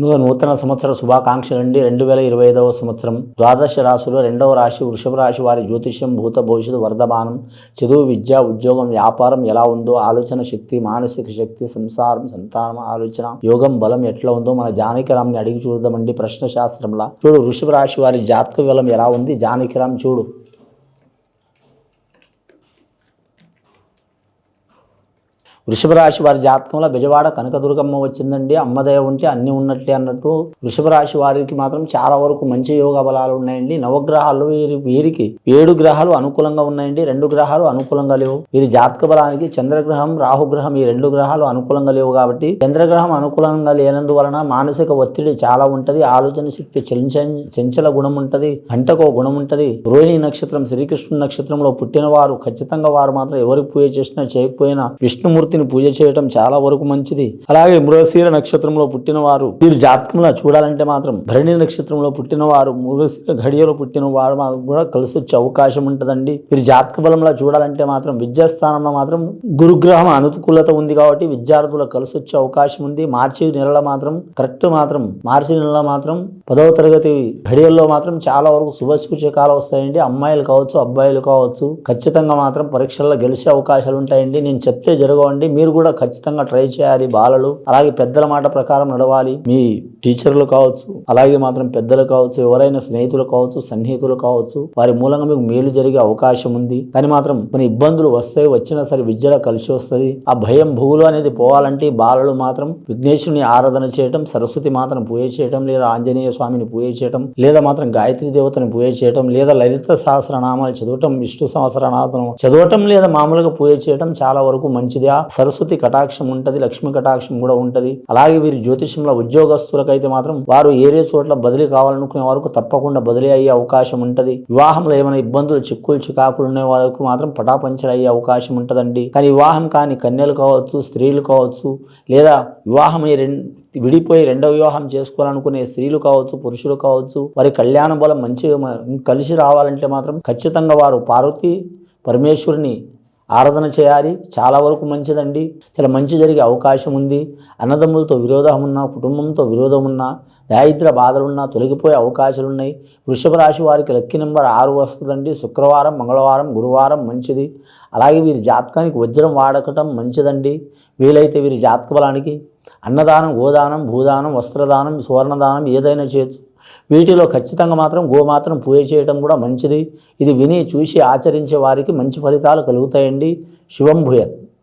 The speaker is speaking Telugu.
నూతన సంవత్సర శుభాకాంక్షలండి. 2025వ సంవత్సరం ద్వాదశ రాశిలో రెండవ రాశి వృషభ రాశి వారి జ్యోతిష్యం, భూత భవిష్యత్తు, వర్ధమానం, చదువు, విద్య, ఉద్యోగం, వ్యాపారం ఎలా ఉందో, ఆలోచన శక్తి, మానసిక శక్తి, సంసారం, సంతానం, ఆలోచన, యోగం, బలం ఎట్లా ఉందో మన జానకిరామ్ని అడిగి చూద్దామండి. ప్రశ్న శాస్త్రంలా చూడు, వృషభ రాశి వారి జాతక బలం ఎలా ఉంది జానకిరామ్ చూడు. వృషభ రాశి వారి జాతకంలో బెజవాడ కనకదుర్గమ్మ వచ్చిందండి. అమ్మదయ ఉంటే అన్ని ఉన్నట్లే అన్నట్టు వృషభ రాశి వారికి మాత్రం చాలా వరకు మంచి యోగ బలాలు ఉన్నాయండి. నవగ్రహాలు వీరికి 7 గ్రహాలు అనుకూలంగా ఉన్నాయండి, 2 గ్రహాలు అనుకూలంగా లేవు. వీరి జాతక బలానికి చంద్రగ్రహం, రాహుగ్రహం ఈ 2 గ్రహాలు అనుకూలంగా లేవు కాబట్టి చంద్రగ్రహం అనుకూలంగా లేనందువలన మానసిక ఒత్తిడి చాలా ఉంటది. ఆలోచన శక్తి చంచల గుణం ఉంటది, గంటకో గుణం ఉంటది. రోహిణి నక్షత్రం, శ్రీకృష్ణుని నక్షత్రంలో పుట్టిన వారు ఖచ్చితంగా వారు మాత్రం ఎవరికి పూజ చేసినా చేయకపోయినా విష్ణుమూర్తి పూజ చేయటం చాలా వరకు మంచిది. అలాగే మృగశిర నక్షత్రంలో పుట్టిన వారు వీరు జాతకంలో చూడాలంటే మాత్రం భరణి నక్షత్రంలో పుట్టిన వారు మృగశిర ఘడియలో పుట్టిన వారు కూడా కలిసి వచ్చే అవకాశం ఉంటుందండి. వీరు జాతక బలంలో చూడాలంటే మాత్రం విద్యాస్థానంలో మాత్రం గురుగ్రహం అనుకూలత ఉంది కాబట్టి విద్యార్థులకు కలిసి వచ్చే అవకాశం ఉంది. మార్చి నెలలో మాత్రం మార్చి నెలలో మాత్రం 10వ తరగతి ఘడియల్లో మాత్రం చాలా వరకు శుభ సూచకాలు వస్తాయండి. అమ్మాయిలు కావచ్చు, అబ్బాయిలు కావచ్చు, ఖచ్చితంగా మాత్రం పరీక్షల్లో గెలిచే అవకాశాలు ఉంటాయండి. నేను చెప్తే జరగవండి, మీరు కూడా ఖచ్చితంగా ట్రై చేయాలి. బాలలు అలాగే పెద్దల మాట ప్రకారం నడవాలి. మీ టీచర్లు కావచ్చు, అలాగే మాత్రం పెద్దలు కావచ్చు, ఎవరైనా స్నేహితులు కావచ్చు, సన్నిహితులు కావచ్చు, వారి మూలంగా మీకు మేలు జరిగే అవకాశం ఉంది. కానీ మాత్రం కొన్ని ఇబ్బందులు వస్తాయి, వచ్చినా సరే విద్యలో కలిసి వస్తుంది. ఆ భయం భూలు అనేది పోవాలంటే బాలలు మాత్రం విఘ్నేశ్వరుని ఆరాధన చేయటం, సరస్వతి మాతను పూజ చేయటం, లేదా ఆంజనేయ స్వామిని పూజ చేయటం, లేదా మాత్రం గాయత్రి దేవతని పూజ చేయటం, లేదా లలిత సహస్రనామాలు చదవటం, విష్ణు సహస్రనామం చదవటం, లేదా మామూలుగా పూజ చేయటం చాలా వరకు మంచిది. సరస్వతి కటాక్షం ఉంటది, లక్ష్మి కటాక్షం కూడా ఉంటది. అలాగే వీరి జ్యోతిషంలో ఉద్యోగస్తులకైతే మాత్రం వారు ఏరే చోట్ల బదిలీ కావాలనుకునే వారికి తప్పకుండా బదిలీ అయ్యే అవకాశం ఉంటది. వివాహంలో ఏమైనా ఇబ్బందులు, చిక్కులు చికాకులు ఉన్న వారికి మాత్రం పటాపంచలు అయ్యే అవకాశం ఉంటదండి. కానీ వివాహం కాని కన్యలు కావచ్చు, స్త్రీలు కావచ్చు, లేదా వివాహం విడిపోయి రెండవ వివాహం చేసుకోవాలనుకునే స్త్రీలు కావచ్చు, పురుషులు కావచ్చు, వారి కళ్యాణ బలం మంచిగా కలిసి రావాలంటే మాత్రం ఖచ్చితంగా వారు పార్వతీ పరమేశ్వరుని ఆరాధన చేయాలి. చాలా వరకు మంచిదండి, చాలా మంచి జరిగే అవకాశం ఉంది. అన్నదమ్ములతో విరోధం ఉన్నా, కుటుంబంతో విరోధం ఉన్నా, దారిద్ర బాధలున్నా తొలగిపోయే అవకాశాలు ఉన్నాయి. వృషభ రాశి వారికి లక్కీ నెంబర్ 6 వస్తుందండి. శుక్రవారం, మంగళవారం, గురువారం మంచిది. అలాగే వీరి జాతకానికి వజ్రం వాడకటం మంచిదండి. వీలైతే వీరి జాతక బలానికి అన్నదానం, గోదానం, భూదానం, వస్త్రదానం, సువర్ణదానం ఏదైనా చేయొచ్చు. వీటిలో ఖచ్చితంగా మాత్రం గోమాత్రం పూజ చేయడం కూడా మంచిది. ఇది విని చూసి ఆచరించే వారికి మంచి ఫలితాలు కలుగుతాయండి. శుభం భూయత్.